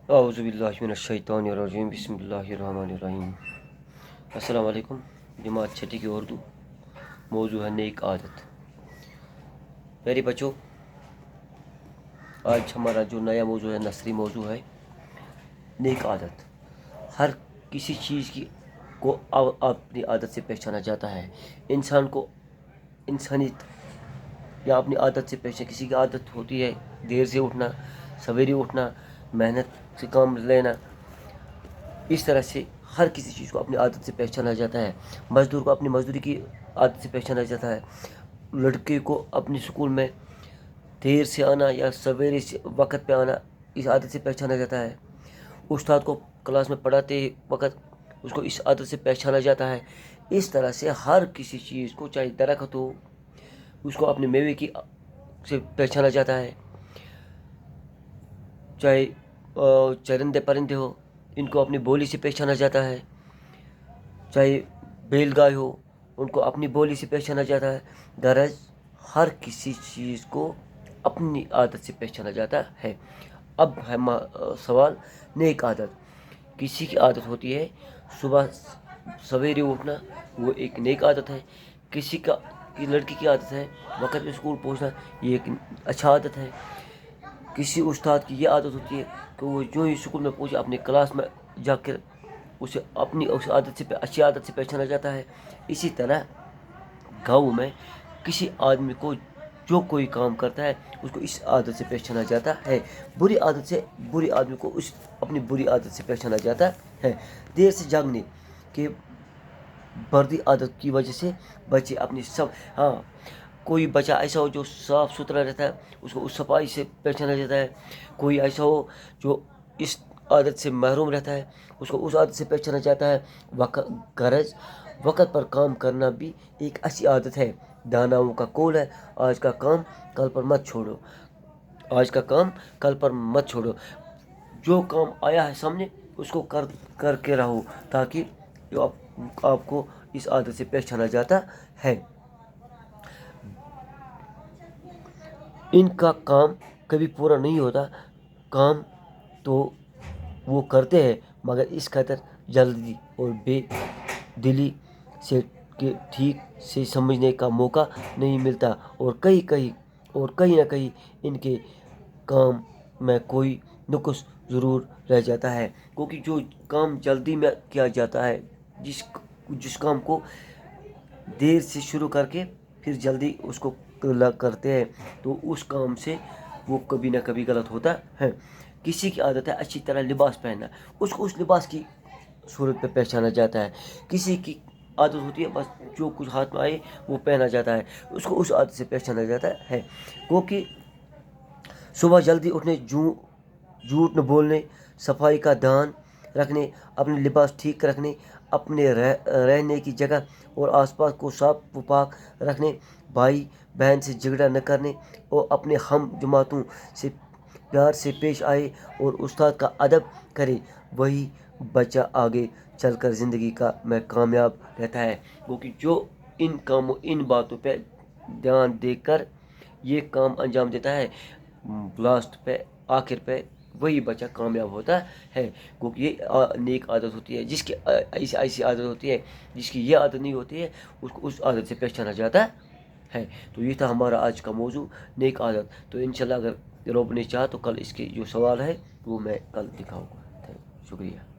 اعوذ باللہ من الشیطان الرجیم، بسم اللہ الرحمن الرحیم۔ السلام علیکم جماعت چھٹی کی اردو۔ موضوع ہے نیک عادت۔ میرے بچوں، آج ہمارا جو نیا موضوع ہے، نثری موضوع ہے نیک عادت۔ ہر کسی چیز کو اپنی عادت سے پہچانا جاتا ہے۔ انسان کو انسانیت یا اپنی عادت سے پہچانا۔ کسی کی عادت ہوتی ہے دیر سے اٹھنا، سویرے اٹھنا، محنت سے کام لینا۔ اس طرح سے ہر کسی چیز کو اپنی عادت سے پہچانا جاتا ہے۔ مزدور کو اپنی مزدوری کی عادت سے پہچانا جاتا ہے۔ لڑکے کو اپنی سکول میں دیر سے آنا یا سویرے سے وقت پہ آنا، اس عادت سے پہچانا جاتا ہے۔ استاد کو کلاس میں پڑھاتے وقت اس کو اس عادت سے پہچانا جاتا ہے۔ اس طرح سے ہر کسی چیز کو، چاہے درخت ہو، اس کو اپنے میوے کی سے پہچانا جاتا ہے۔ چاہے چرندے پرندے ہو، ان کو اپنی بولی سے پہچانا جاتا ہے۔ چاہے بیل گائے ہو، ان کو اپنی بولی سے پہچانا جاتا ہے۔ غرض ہر کسی چیز کو اپنی عادت سے پہچانا جاتا ہے۔ اب ہے سوال نیک عادت۔ کسی کی عادت ہوتی ہے صبح سویرے اٹھنا، وہ ایک نیک عادت ہے۔ کسی لڑکی کی عادت ہے وقت پہ اسکول پہنچنا، یہ ایک اچھا عادت ہے۔ کسی استاد کی یہ عادت ہوتی ہے کہ وہ جو ہی اسکول میں پہنچے اپنی کلاس میں جا کر اسے اپنی اس عادت سے اچھی عادت سے پہچانا جاتا ہے۔ اسی طرح گاؤں میں کسی آدمی کو جو کوئی کام کرتا ہے اس کو اس عادت سے پہچانا جاتا ہے۔ بری عادت سے بری آدمی کو اپنی بری عادت سے پہچانا جاتا ہے۔ دیر سے جاگنے کے بردی عادت کی وجہ سے بچے اپنی کوئی بچہ ایسا ہو جو صاف ستھرا رہتا ہے، اس کو اس صفائی سے پہچانا جاتا ہے۔ کوئی ایسا ہو جو اس عادت سے محروم رہتا ہے، اس کو اس عادت سے پہچانا جاتا ہے۔ غرض وقت پر کام کرنا بھی ایک اچھی عادت ہے۔ داناؤں کا قول ہے، آج کا کام کل پر مت چھوڑو، آج کا کام کل پر مت چھوڑو۔ جو کام آیا ہے سامنے اس کو کر کے رہو، تاکہ آپ کو اس عادت سے پہچانا جاتا ہے۔ ان کا کام کبھی پورا نہیں ہوتا۔ کام تو وہ کرتے ہیں مگر اس خاطر جلدی اور بے دلی سے ٹھیک سے سمجھنے کا موقع نہیں ملتا، اور کہیں نہ کہیں ان کے کام میں کوئی نقص ضرور رہ جاتا ہے۔ کیونکہ جو کام جلدی میں کیا جاتا ہے، جس کام کو دیر سے شروع کر کے پھر جلدی اس کو کرتے ہیں، تو اس کام سے وہ کبھی نہ کبھی غلط ہوتا ہے۔ کسی کی عادت ہے اچھی طرح لباس پہننا، اس کو اس لباس کی صورت پہ پہچانا جاتا ہے۔ کسی کی عادت ہوتی ہے بس جو کچھ ہاتھ میں آئے وہ پہنا جاتا ہے، اس کو اس عادت سے پہچانا جاتا ہے۔ کیونکہ صبح جلدی اٹھنے، جھوٹ نہ بولنے، صفائی کا دھیان رکھنے، اپنے لباس ٹھیک رکھنے، اپنے رہنے کی جگہ اور آس پاس کو صاف و پاک رکھنے، بھائی بہن سے جھگڑا نہ کرنے، اور اپنے ہم جماعتوں سے پیار سے پیش آئے اور استاد کا ادب کرے، وہی بچہ آگے چل کر زندگی میں کامیاب رہتا ہے۔ کیونکہ جو ان باتوں پہ دھیان دے کر یہ کام انجام دیتا ہے، لاسٹ پہ آخر پہ وہی بچہ کامیاب ہوتا ہے۔ کیونکہ یہ نیک عادت ہوتی ہے۔ جس کی ایسی عادت ہوتی ہے، جس کی یہ عادت نہیں ہوتی ہے، اس کو اس عادت سے پہچانا جاتا ہے۔ تو یہ تھا ہمارا آج کا موضوع نیک عادت۔ تو انشاءاللہ اگر رب نے چاہا تو کل اس کے جو سوال ہے وہ میں کل دکھاؤں گا۔ شکریہ۔